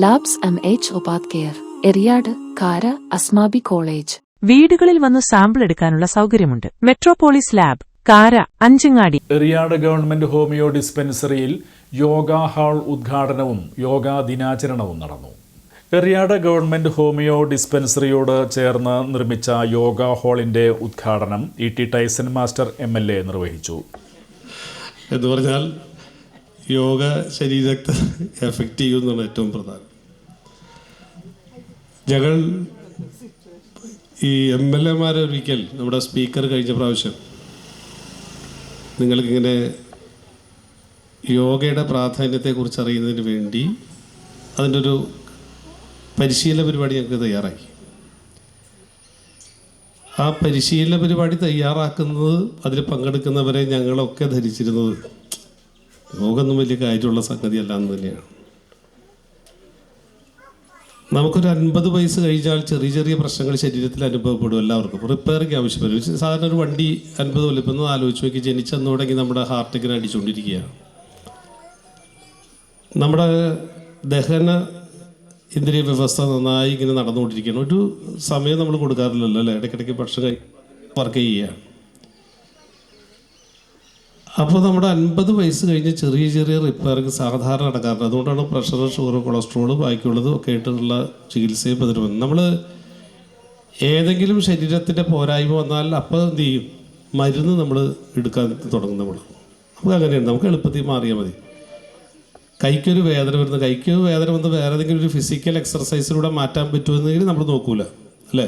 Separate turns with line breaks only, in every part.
Labs MH ഒപാത് care, Eriyad, കാര, Asmabi college.
വീടുകളിൽ വന്ന് സാമ്പിൾ എടുക്കാനുള്ള സൗകര്യമുണ്ട്. Metropolis lab, Kara, Anchangadi.
Eriyad government homeo ഡിസ്പെൻസറിയിൽ യോഗാ ഹാൾ ഉദ്ഘാടനവും യോഗാ ദിനാചരണവും നടന്നു. എറിയാട് ഗവൺമെന്റ് ഹോമിയോ ഡിസ്പെൻസറിയോട് ചേർന്ന് നിർമ്മിച്ച യോഗാ ഹാളിന്റെ ഉദ്ഘാടനം E.T. ടൈസൺ മാസ്റ്റർ MLA നിർവഹിച്ചു.
എന്ന് പറഞ്ഞാൽ യോഗ ശരീരത്തെ എഫക്റ്റ് ചെയ്യുന്നതാണ് ഏറ്റവും പ്രധാനം. ഞങ്ങൾ ഈ MLA ഒരിക്കൽ നമ്മുടെ സ്പീക്കർ കഴിഞ്ഞ പ്രാവശ്യം നിങ്ങൾക്കിങ്ങനെ യോഗയുടെ പ്രാധാന്യത്തെക്കുറിച്ച് അറിയുന്നതിന് വേണ്ടി അതിൻ്റെ ഒരു പരിശീലന പരിപാടി ഞങ്ങൾക്ക് തയ്യാറാക്കി. ആ പരിശീലന പരിപാടി തയ്യാറാക്കുന്നത്, അതിൽ പങ്കെടുക്കുന്നവരെ ഞങ്ങളൊക്കെ ധരിച്ചിരുന്നത് യോഗമൊന്നും വലിയ കാര്യമുള്ള സംഗതിയല്ല എന്ന് തന്നെയാണ്. നമുക്കൊരു 50 വയസ്സ് കഴിഞ്ഞാൽ ചെറിയ ചെറിയ പ്രശ്നങ്ങൾ ശരീരത്തിൽ അനുഭവപ്പെടും. എല്ലാവർക്കും റിപ്പയറിങ് ആവശ്യപ്പെടും. സാധാരണ ഒരു വണ്ടി 50 കൊല്ലം ആലോചിച്ച് നോക്കി, ജനിച്ചെന്ന് തുടങ്ങി നമ്മുടെ ഹാർട്ട് ഇങ്ങനെ അടിച്ചുകൊണ്ടിരിക്കുകയാണ്. നമ്മുടെ ദഹന ഇന്ദ്രിയ വ്യവസ്ഥ നന്നായി ഇങ്ങനെ നടന്നുകൊണ്ടിരിക്കുകയാണ്. ഒരു സമയം നമ്മൾ കൊടുക്കാറില്ലല്ലോ അല്ലേ? ഇടയ്ക്കിടയ്ക്ക് ഭക്ഷണം വർക്ക് ചെയ്യുകയാണ്. അപ്പോൾ നമ്മുടെ 50 വയസ്സ് കഴിഞ്ഞ് ചെറിയ ചെറിയ റിപ്പയറിങ് സാധാരണ നടക്കാറുണ്ട്. അതുകൊണ്ടാണ് പ്രഷർ, ഷുഗർ, കൊളസ്ട്രോൾ ബാക്കിയുള്ളതും ഒക്കെ ആയിട്ടുള്ള ചികിത്സയും പതിരുന്നത്. നമ്മൾ ഏതെങ്കിലും ശരീരത്തിൻ്റെ പോരായ്മ വന്നാൽ അപ്പോൾ എന്ത് ചെയ്യും? മരുന്ന് നമ്മൾ എടുക്കാൻ തുടങ്ങും. നമുക്ക് അങ്ങനെയാണ്, നമുക്ക് എളുപ്പത്തിൽ മാറിയാൽ മതി. കൈക്കൊരു വേദന വരുന്നത്, കൈക്ക് വേദന വന്ന് വേറെ ഏതെങ്കിലും ഒരു ഫിസിക്കൽ എക്സർസൈസിലൂടെ മാറ്റാൻ പറ്റുമെന്നെങ്കിൽ നമ്മൾ നോക്കൂല അല്ലേ?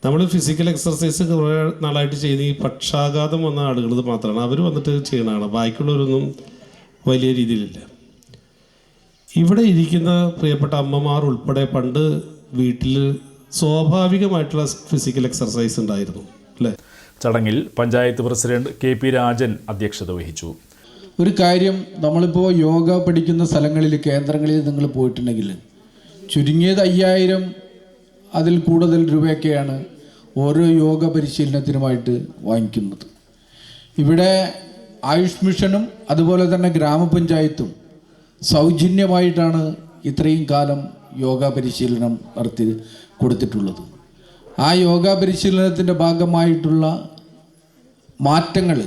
നമ്മൾ ഫിസിക്കൽ എക്സർസൈസ് കുറേ നാളായിട്ട് ചെയ്യുന്ന ഈ പക്ഷാഘാതം വന്ന ആളുകൾ മാത്രമാണ് അവർ വന്നിട്ട് ചെയ്യണതാണ്. ബാക്കിയുള്ളവരൊന്നും വലിയ രീതിയിലില്ല. ഇവിടെ ഇരിക്കുന്ന പ്രിയപ്പെട്ട അമ്മമാർ ഉൾപ്പെടെ പണ്ട് വീട്ടിൽ സ്വാഭാവികമായിട്ടുള്ള ഫിസിക്കൽ എക്സർസൈസ് ഉണ്ടായിരുന്നു അല്ലേ?
ചടങ്ങിൽ പഞ്ചായത്ത് പ്രസിഡന്റ് KP രാജൻ അധ്യക്ഷത വഹിച്ചു.
ഒരു കാര്യം, നമ്മളിപ്പോൾ യോഗ പഠിക്കുന്ന സ്ഥലങ്ങളിൽ, കേന്ദ്രങ്ങളിൽ നിങ്ങൾ പോയിട്ടുണ്ടെങ്കിൽ ചുരുങ്ങിയത് 5000 അതിൽ കൂടുതൽ രൂപയൊക്കെയാണ് ഓരോ യോഗ പരിശീലനത്തിനുമായിട്ട് വാങ്ങിക്കുന്നത്. ഇവിടെ ആയുഷ് മിഷനും അതുപോലെ തന്നെ ഗ്രാമപഞ്ചായത്തും സൗജന്യമായിട്ടാണ് ഇത്രയും കാലം യോഗ പരിശീലനം നടത്തി കൊടുത്തിട്ടുള്ളത്. ആ യോഗ പരിശീലനത്തിൻ്റെ ഭാഗമായിട്ടുള്ള മാറ്റങ്ങൾ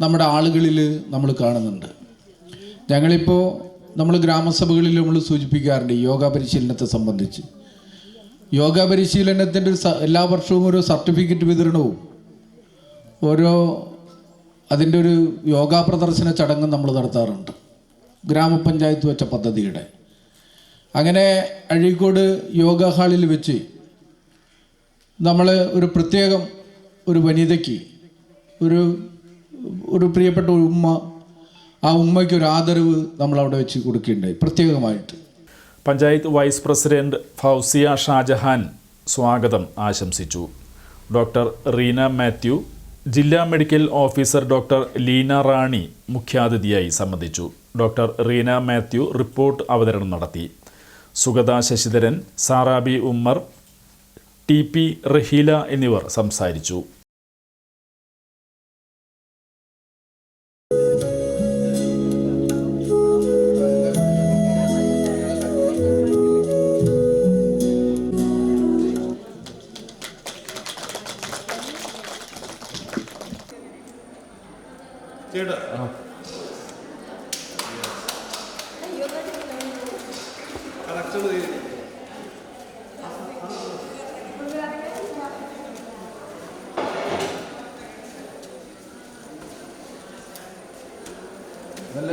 നമ്മുടെ ആളുകളിൽ നമ്മൾ കാണുന്നുണ്ട്. ഞങ്ങളിപ്പോൾ നമ്മൾ ഗ്രാമസഭകളിൽ നമ്മൾ സൂചിപ്പിക്കാറുണ്ട് യോഗ പരിശീലനത്തെ സംബന്ധിച്ച്. യോഗ പരിശീലനത്തിൻ്റെ എല്ലാ വർഷവും ഓരോ സർട്ടിഫിക്കറ്റ് വിതരണവും അതിൻ്റെ ഒരു യോഗാ പ്രദർശന ചടങ്ങ് നമ്മൾ നടത്താറുണ്ട്, ഗ്രാമപഞ്ചായത്ത് വെച്ച പദ്ധതിയുടെ. അങ്ങനെ അഴീക്കോട് യോഗ ഹാളിൽ വെച്ച് നമ്മൾ ഒരു പ്രത്യേകം ഒരു വനിതയ്ക്ക് ഒരു പ്രിയപ്പെട്ട ഉമ്മ, ആ ഉമ്മയ്ക്ക് ഒരു ആദരവ് നമ്മൾ അവിടെ വെച്ച് കൊടുക്കുകയുണ്ടായി പ്രത്യേകമായിട്ട്.
പഞ്ചായത്ത് വൈസ് പ്രസിഡന്റ് ഫൗസിയ ഷാജഹാൻ സ്വാഗതം ആശംസിച്ചു. ഡോക്ടർ റീന മാത്യു, ജില്ലാ മെഡിക്കൽ ഓഫീസർ ഡോക്ടർ ലീന റാണി മുഖ്യാതിഥിയായി സംബന്ധിച്ചു. ഡോക്ടർ റീന മാത്യു റിപ്പോർട്ട് അവതരണം നടത്തി. സുഗത ശശിധരൻ, സാറാബി ഉമ്മർ, TP റഹീല എന്നിവർ സംസാരിച്ചു.
നല്ല